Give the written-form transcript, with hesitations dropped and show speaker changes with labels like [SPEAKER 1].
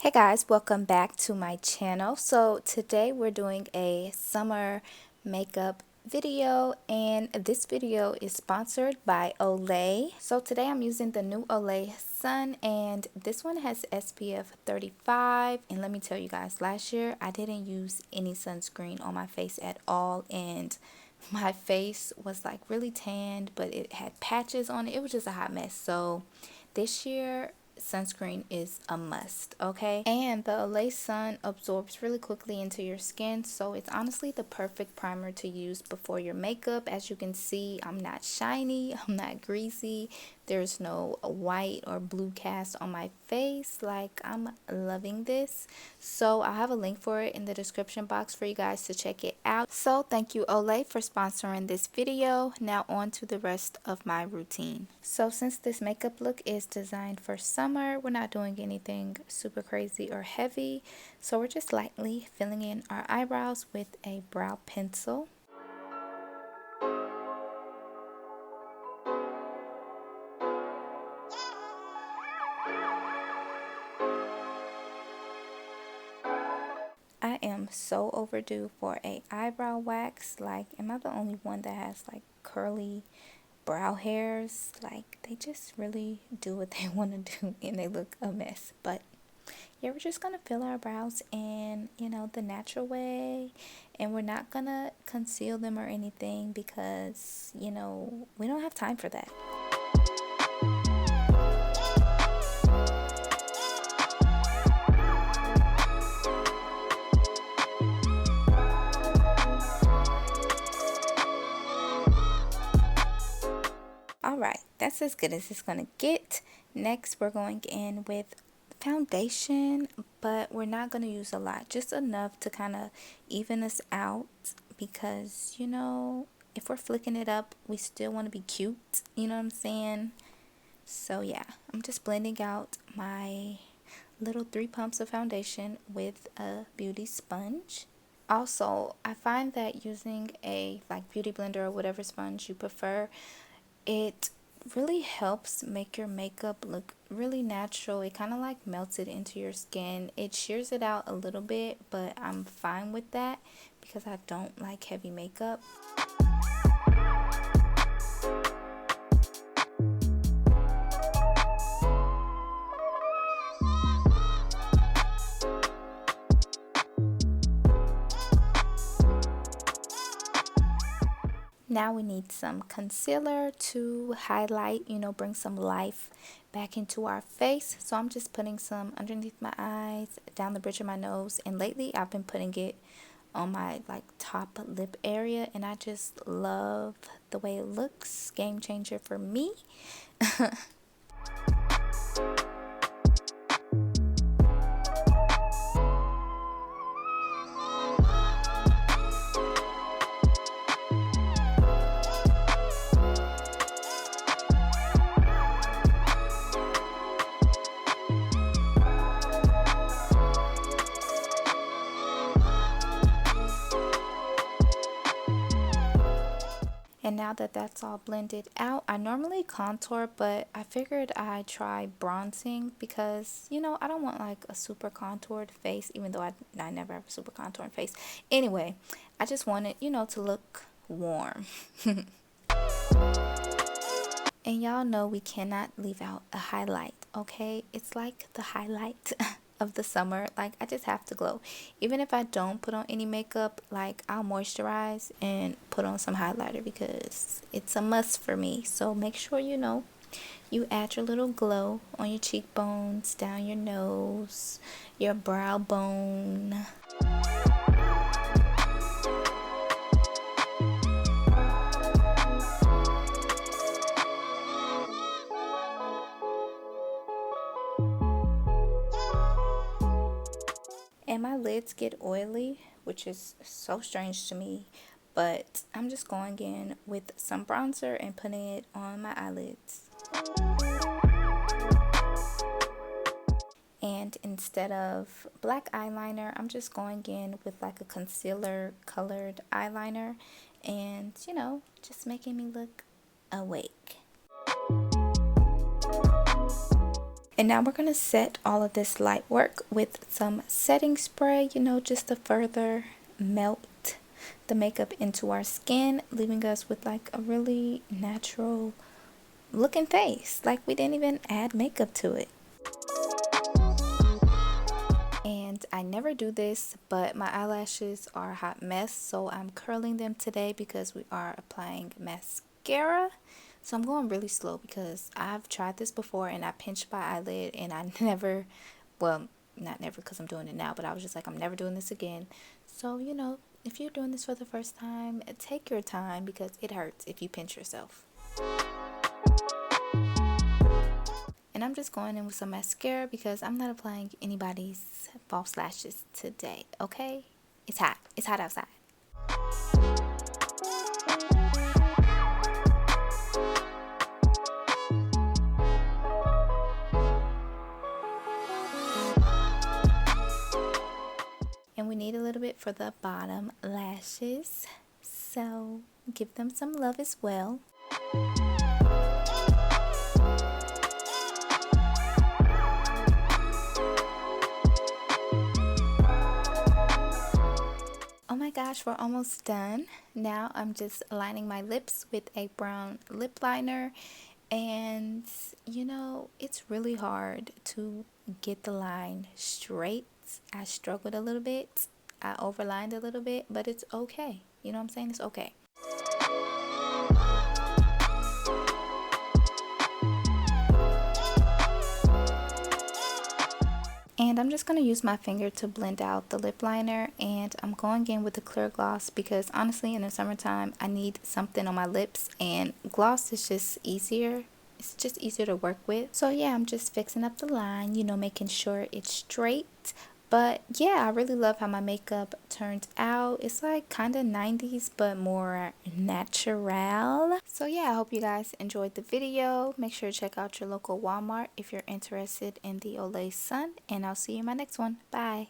[SPEAKER 1] Hey guys, welcome back to my channel. So today we're doing a summer makeup video, and this video is sponsored by Olay. So today I'm using the new Olay Sun, and this one has SPF 35. And let me tell you guys, last year I didn't use any sunscreen on my face at all, and my face was like really tanned, but it had patches on it. It was just a hot mess. So this year sunscreen is a must, okay? And the Olay Sun absorbs really quickly into your skin, so it's honestly the perfect primer to use before your makeup. As you can see, I'm not shiny, I'm not greasy, there's no white or blue cast on my face. Like, I'm loving this. So I'll have a link for it in the description box for you guys to check it out. So thank you, Olay, for sponsoring this video. Now on to the rest of my routine. So since this makeup look is designed for summer, we're not doing anything super crazy or heavy. So we're just lightly filling in our eyebrows with a brow pencil. I am so overdue for a eyebrow wax. Like, am I the only one that has like curly brow hairs? Like, they just really do what they want to do and they look a mess. But yeah, we're just gonna fill our brows in, the natural way, and we're not gonna conceal them or anything because we don't have time for that. Alright, that's as good as it's gonna get. Next, we're going in with foundation, but we're not going to use a lot, just enough to kind of even us out, because if we're flicking it up, we still want to be cute, you know what I'm saying? So yeah, I'm just blending out my little 3 pumps of foundation with a beauty sponge. Also, I find that using a beauty blender or whatever sponge you prefer, it really helps make your makeup look really natural. It kind of like melts it into your skin. It shears it out a little bit, but I'm fine with that because I don't like heavy makeup. Now we need some concealer to highlight, bring some life back into our face. So I'm just putting some underneath my eyes, down the bridge of my nose, and lately I've been putting it on my top lip area, and I just love the way it looks. Game changer for me. And now that that's all blended out, I normally contour, but I figured I'd try bronzing because, I don't want like a super contoured face, even though I never have a super contoured face. Anyway, I just wanted, to look warm. And y'all know we cannot leave out a highlight, okay? It's like the highlight of the summer. Like, I just have to glow. Even if I don't put on any makeup, I'll moisturize and put on some highlighter because it's a must for me. So make sure you add your little glow on your cheekbones, down your nose, your brow bone. And my lids get oily, which is so strange to me, but I'm just going in with some bronzer and putting it on my eyelids. And instead of black eyeliner, I'm just going in with a concealer colored eyeliner, and just making me look awake. And now we're going to set all of this light work with some setting spray, you know, just to further melt the makeup into our skin, leaving us with like a really natural looking face. Like we didn't even add makeup to it. And I never do this, but my eyelashes are a hot mess, so I'm curling them today because we are applying mascara. So I'm going really slow because I've tried this before and I pinched my eyelid and I never, well, not never because I'm doing it now, but I was just like, I'm never doing this again. So, you know, if you're doing this for the first time, take your time because it hurts if you pinch yourself. And I'm just going in with some mascara because I'm not applying anybody's false lashes today, okay? It's hot. It's hot outside. And we need a little bit for the bottom lashes. So give them some love as well. Oh my gosh, we're almost done. Now I'm just lining my lips with a brown lip liner. And you know, it's really hard to get the line straight. I struggled a little bit. I overlined a little bit, but it's okay. You know what I'm saying? It's okay. And I'm just going to use my finger to blend out the lip liner, and I'm going in with the clear gloss because honestly in the summertime I need something on my lips and gloss is just easier. It's just easier to work with. So yeah, I'm just fixing up the line, you know, making sure it's straight. But yeah, I really love how my makeup turned out. It's like kind of 90s but more natural. So yeah, I hope you guys enjoyed the video. Make sure to check out your local Walmart if you're interested in the Olay Sun. And I'll see you in my next one. Bye.